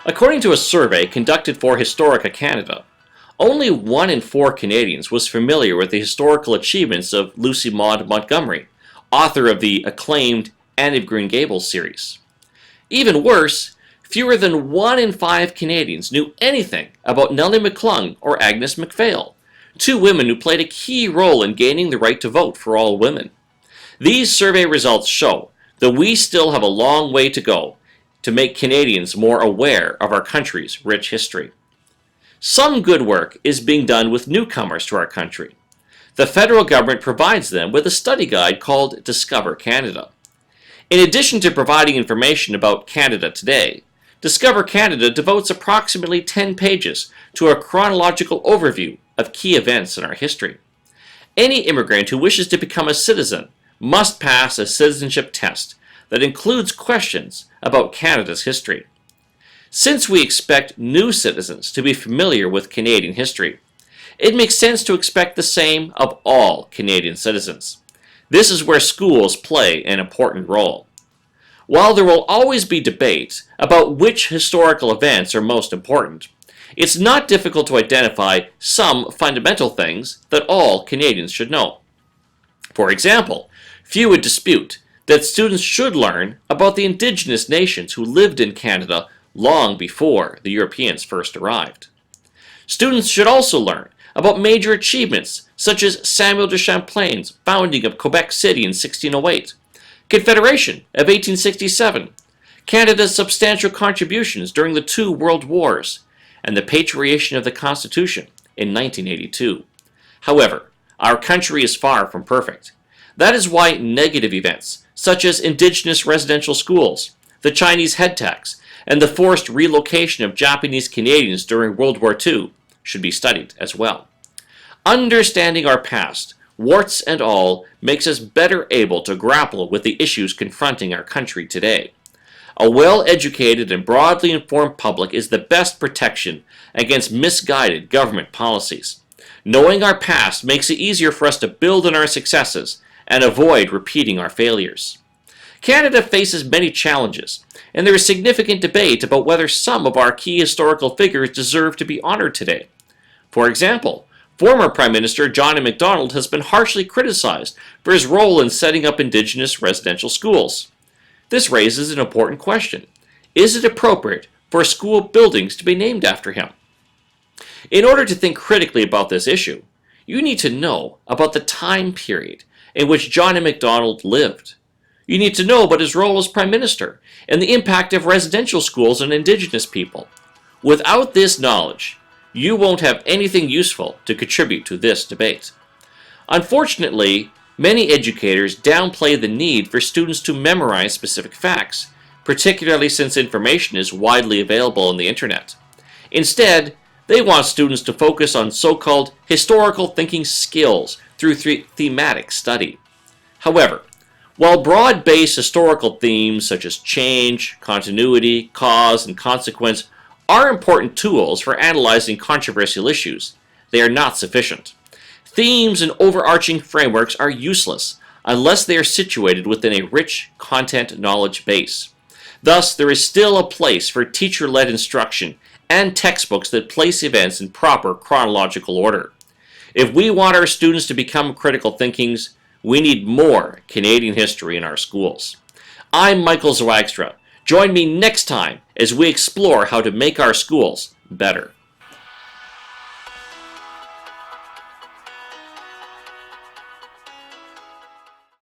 According to a survey conducted for Historica Canada, only 1 in 4 Canadians was familiar with the historical achievements of Lucy Maude Montgomery, author of the acclaimed Anne of Green Gables series. Even worse, fewer than 1 in 5 Canadians knew anything about Nellie McClung or Agnes MacPhail, 2 women who played a key role in gaining the right to vote for all women. These survey results show that we still have a long way to go to make Canadians more aware of our country's rich history. Some good work is being done with newcomers to our country. The federal government provides them with a study guide called Discover Canada. In addition to providing information about Canada today, Discover Canada devotes approximately 10 pages to a chronological overview of key events in our history. Any immigrant who wishes to become a citizen must pass a citizenship test that includes questions about Canada's history. Since we expect new citizens to be familiar with Canadian history, it makes sense to expect the same of all Canadian citizens. This is where schools play an important role. While there will always be debate about which historical events are most important, it's not difficult to identify some fundamental things that all Canadians should know. For example, few would dispute that students should learn about the Indigenous nations who lived in Canada long before the Europeans first arrived. Students should also learn about major achievements such as Samuel de Champlain's founding of Quebec City in 1608, Confederation of 1867, Canada's substantial contributions during the 2 World Wars, and the patriation of the Constitution in 1982. However, our country is far from perfect. That is why negative events such as Indigenous residential schools, the Chinese head tax, and the forced relocation of Japanese Canadians during World War II should be studied as well. Understanding our past, warts and all, makes us better able to grapple with the issues confronting our country today. A well-educated and broadly informed public is the best protection against misguided government policies. Knowing our past makes it easier for us to build on our successes and avoid repeating our failures. Canada faces many challenges, and there is significant debate about whether some of our key historical figures deserve to be honored today. For example, former Prime Minister John A. Macdonald has been harshly criticized for his role in setting up Indigenous residential schools. This raises an important question. Is it appropriate for school buildings to be named after him? In order to think critically about this issue, you need to know about the time period in which John A. Macdonald lived. You need to know about his role as Prime Minister and the impact of residential schools on Indigenous people. Without this knowledge, you won't have anything useful to contribute to this debate. Unfortunately, many educators downplay the need for students to memorize specific facts, particularly since information is widely available on the internet. Instead, they want students to focus on so-called historical thinking skills through thematic study. However, while broad-based historical themes such as change, continuity, cause, and consequence are important tools for analyzing controversial issues, they are not sufficient. Themes and overarching frameworks are useless unless they are situated within a rich content knowledge base. Thus, there is still a place for teacher-led instruction and textbooks that place events in proper chronological order. If we want our students to become critical thinkings, we need more Canadian history in our schools. I'm Michael Zwagstra. Join me next time as we explore how to make our schools better.